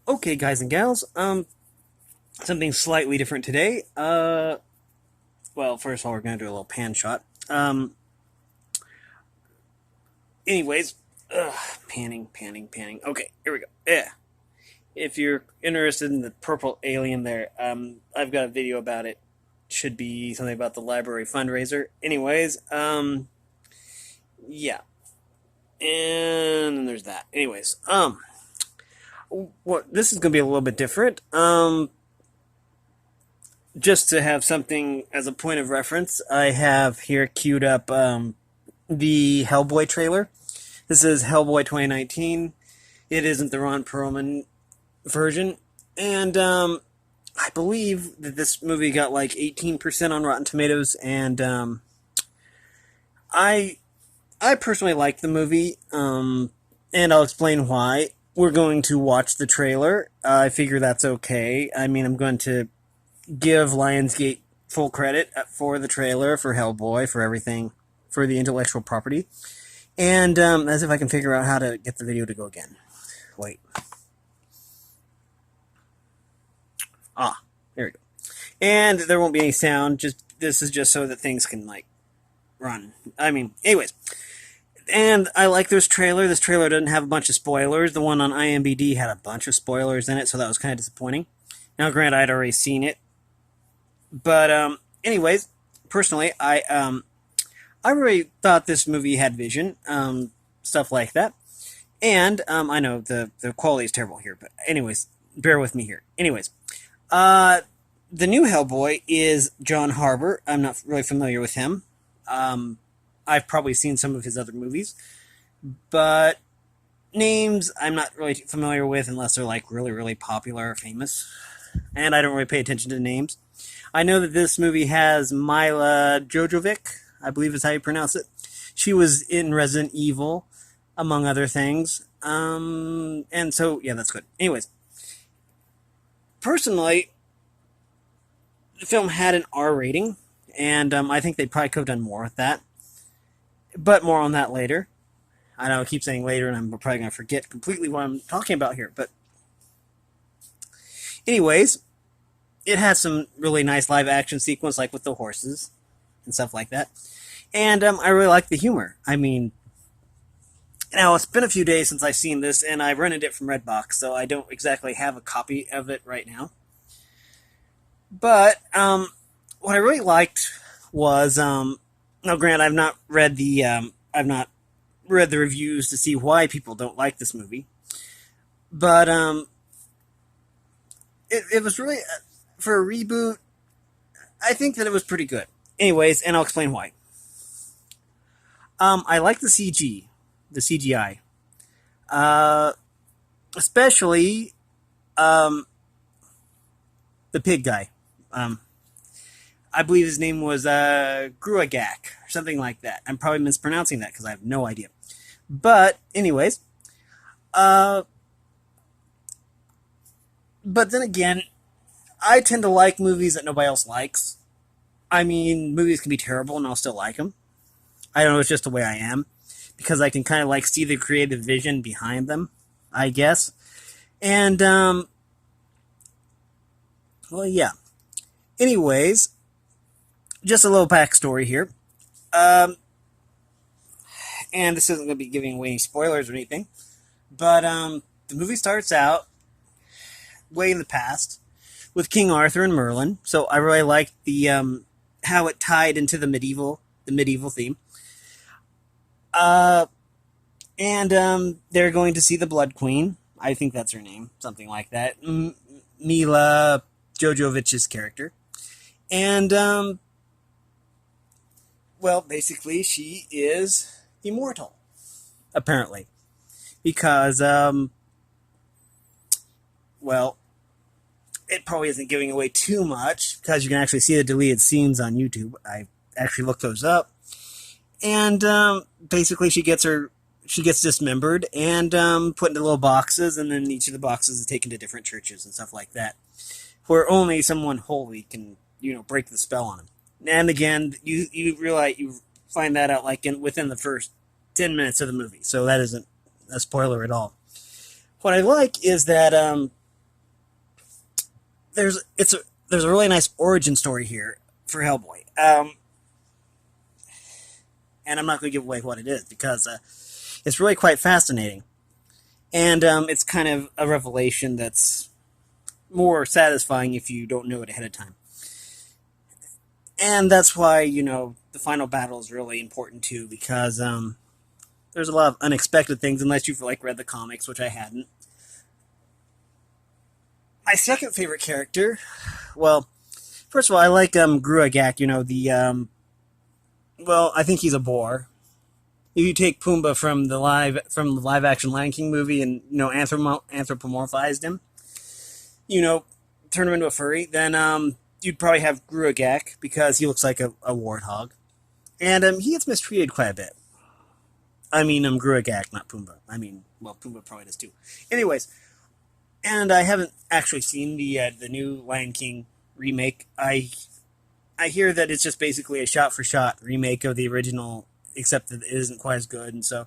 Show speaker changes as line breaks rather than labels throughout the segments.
Okay, guys and gals, something slightly different today. Well, first of all, we're gonna do a little pan shot. Anyways, panning. Okay, here we go. Yeah. If you're interested in the purple alien there, I've got a video about it. Should be something about the library fundraiser. Anyways, yeah. And then there's that. Anyways, what this is gonna be a little bit different. Just to have something as a point of reference, I have here queued up the Hellboy trailer. This is Hellboy 2019. It isn't the Ron Perlman version. And I believe that this movie got like 18% on Rotten Tomatoes. And I personally like the movie. And I'll explain why. We're going to watch the trailer. I figure that's okay. I mean, I'm going to give Lionsgate full credit for the trailer, for Hellboy, for everything, for the intellectual property. And as if I can figure out how to get the video to go again. Wait. There we go. And there won't be any sound. This is just so that things can like run. I mean, anyways. And I like this trailer. This trailer doesn't have a bunch of spoilers. The one on IMDb had a bunch of spoilers in it, so that was kind of disappointing. Now, granted, I'd already seen it. But anyways, personally, I really thought this movie had vision, stuff like that. And I know the quality is terrible here, but anyways, bear with me here. Anyways, the new Hellboy is John Harbour. I'm not really familiar with him. I've probably seen some of his other movies, but names I'm not really familiar with unless they're like really, really popular or famous. And I don't really pay attention to names. I know that this movie has Mila Jojovic, I believe is how you pronounce it. She was in Resident Evil, among other things. And so, yeah, that's good. Anyways, personally, the film had an R rating, and I think they probably could have done more with that. But more on that later. I know I keep saying later, and I'm probably going to forget completely what I'm talking about here. But anyways, it has some really nice live action sequence, like with the horses and stuff like that. And I really like the humor. I mean, now it's been a few days since I've seen this, and I rented it from Redbox, so I don't exactly have a copy of it right now. But what I really liked was now, granted, I've not read the reviews to see why people don't like this movie, but it was really for a reboot. I think that it was pretty good. Anyways, and I'll explain why. I like the CGI, especially the pig guy. I believe his name was Gruagak or something like that. I'm probably mispronouncing that because I have no idea. But anyways, but then again, I tend to like movies that nobody else likes. I mean, movies can be terrible and I'll still like them. I don't know, it's just the way I am. Because I can kind of like see the creative vision behind them, I guess. And, well, yeah. Anyways, just a little backstory here. And this isn't going to be giving away any spoilers or anything. But the movie starts out way in the past with King Arthur and Merlin. So I really liked the how it tied into the medieval theme. And they're going to see the Blood Queen. I think that's her name, something like that. Mila Jovovic's character. And, well, basically, she is immortal, apparently. Because, well, it probably isn't giving away too much, because you can actually see the deleted scenes on YouTube. I actually looked those up. And basically, she gets dismembered and put into little boxes, and then each of the boxes is taken to different churches and stuff like that, where only someone holy can, break the spell on them. And again, you realize you find that out like within the first 10 minutes of the movie, so that isn't a spoiler at all. What I like is that there's a really nice origin story here for Hellboy. And I'm not going to give away what it is because it's really quite fascinating, and it's kind of a revelation that's more satisfying if you don't know it ahead of time. And that's why the final battle is really important too, because there's a lot of unexpected things unless you've read the comics, which I hadn't. My second favorite character, well, first of all, I like Gruagak. Well, I think he's a boar. If you take Pumbaa from the live action Lion King movie and anthropomorphized him, turn him into a furry, then you'd probably have Gruagak because he looks like a warthog, and he gets mistreated quite a bit. I mean, Gruagak, not Pumbaa. I mean, well, Pumbaa probably does too. Anyways, and I haven't actually seen the new Lion King remake. I hear that it's just basically a shot-for-shot remake of the original, except that it isn't quite as good. And so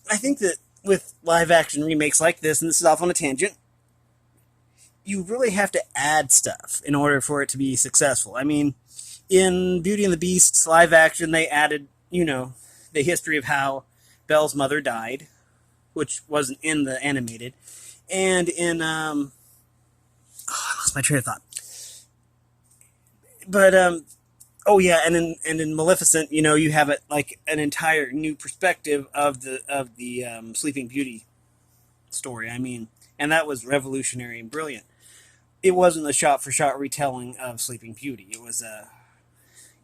I think that with live-action remakes like this, and this is off on a tangent, you really have to add stuff in order for it to be successful. I mean, in Beauty and the Beast's live-action, they added, the history of how Belle's mother died, which wasn't in the animated. And in, I lost my train of thought. But oh yeah, and in Maleficent, you have it like an entire new perspective of the Sleeping Beauty story. I mean, and that was revolutionary and brilliant. It wasn't a shot for shot retelling of Sleeping Beauty. It was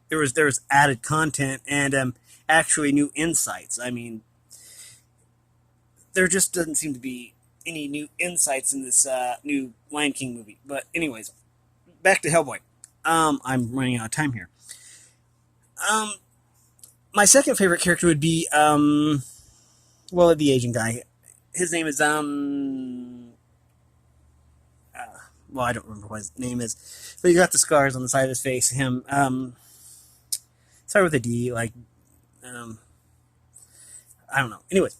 there was added content and actually new insights. I mean, there just doesn't seem to be any new insights in this new Lion King movie. But anyways, back to Hellboy. I'm running out of time here. My second favorite character would be, the Asian guy. His name is, I don't remember what his name is, but he got the scars on the side of his face. Him, start with a D, I don't know. Anyways,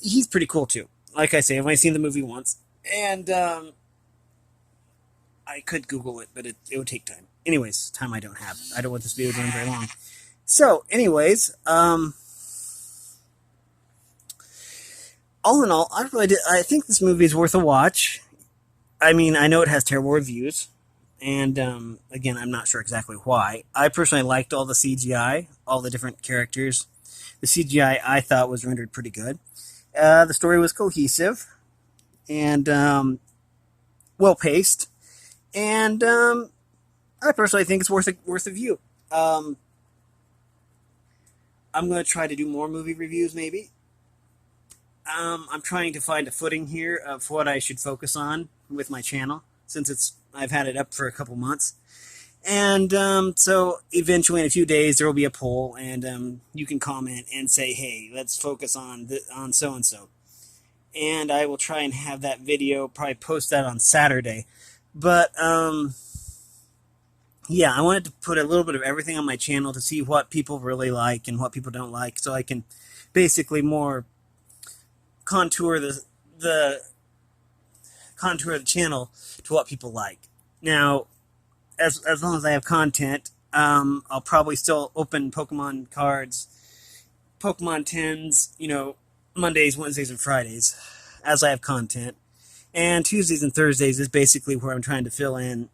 he's pretty cool too. Like I say, I've only seen the movie once, and, I could Google it, but it would take time. Anyways, time I don't have. I don't want this video going very long. So, anyways, all in all, I think this movie is worth a watch. I mean, I know it has terrible reviews, and again, I'm not sure exactly why. I personally liked all the CGI, all the different characters. The CGI I thought was rendered pretty good. The story was cohesive and well paced. And I personally think it's worth a view. I'm going to try to do more movie reviews, maybe. I'm trying to find a footing here of what I should focus on with my channel, since I've had it up for a couple months. And so eventually, in a few days, there will be a poll, and you can comment and say, "Hey, let's focus on so and so." And I will try and have that video, probably post that on Saturday. But, yeah, I wanted to put a little bit of everything on my channel to see what people really like and what people don't like, so I can basically more contour the channel to what people like. Now, as long as I have content, I'll probably still open Pokemon cards, Pokemon 10s, Mondays, Wednesdays, and Fridays, as I have content. And Tuesdays and Thursdays is basically where I'm trying to fill in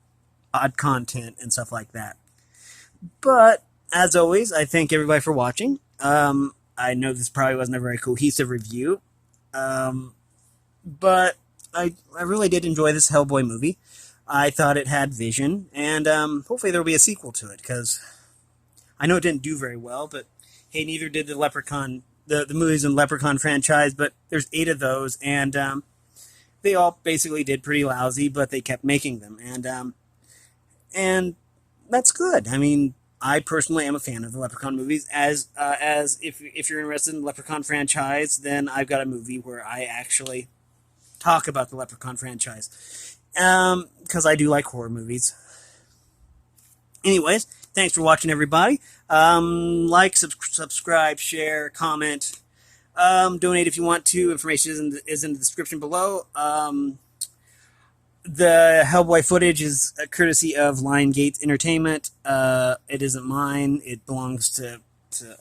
odd content and stuff like that. But, as always, I thank everybody for watching. I know this probably wasn't a very cohesive review. But I really did enjoy this Hellboy movie. I thought it had vision, and hopefully there will be a sequel to it, because I know it didn't do very well, but hey, neither did the Leprechaun, the movies in the Leprechaun franchise, but there's 8 of those, and they all basically did pretty lousy, but they kept making them, and that's good. I mean, I personally am a fan of the Leprechaun movies. As if you're interested in the Leprechaun franchise, then I've got a movie where I actually talk about the Leprechaun franchise, because I do like horror movies. Anyways, thanks for watching, everybody. Like, subscribe, share, comment. Donate if you want to. Information is in the description below. The Hellboy footage is a courtesy of Lionsgate Entertainment. It isn't mine. It belongs to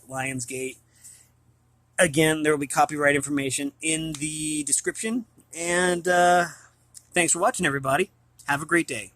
Lionsgate. Again, there will be copyright information in the description. And thanks for watching, everybody. Have a great day.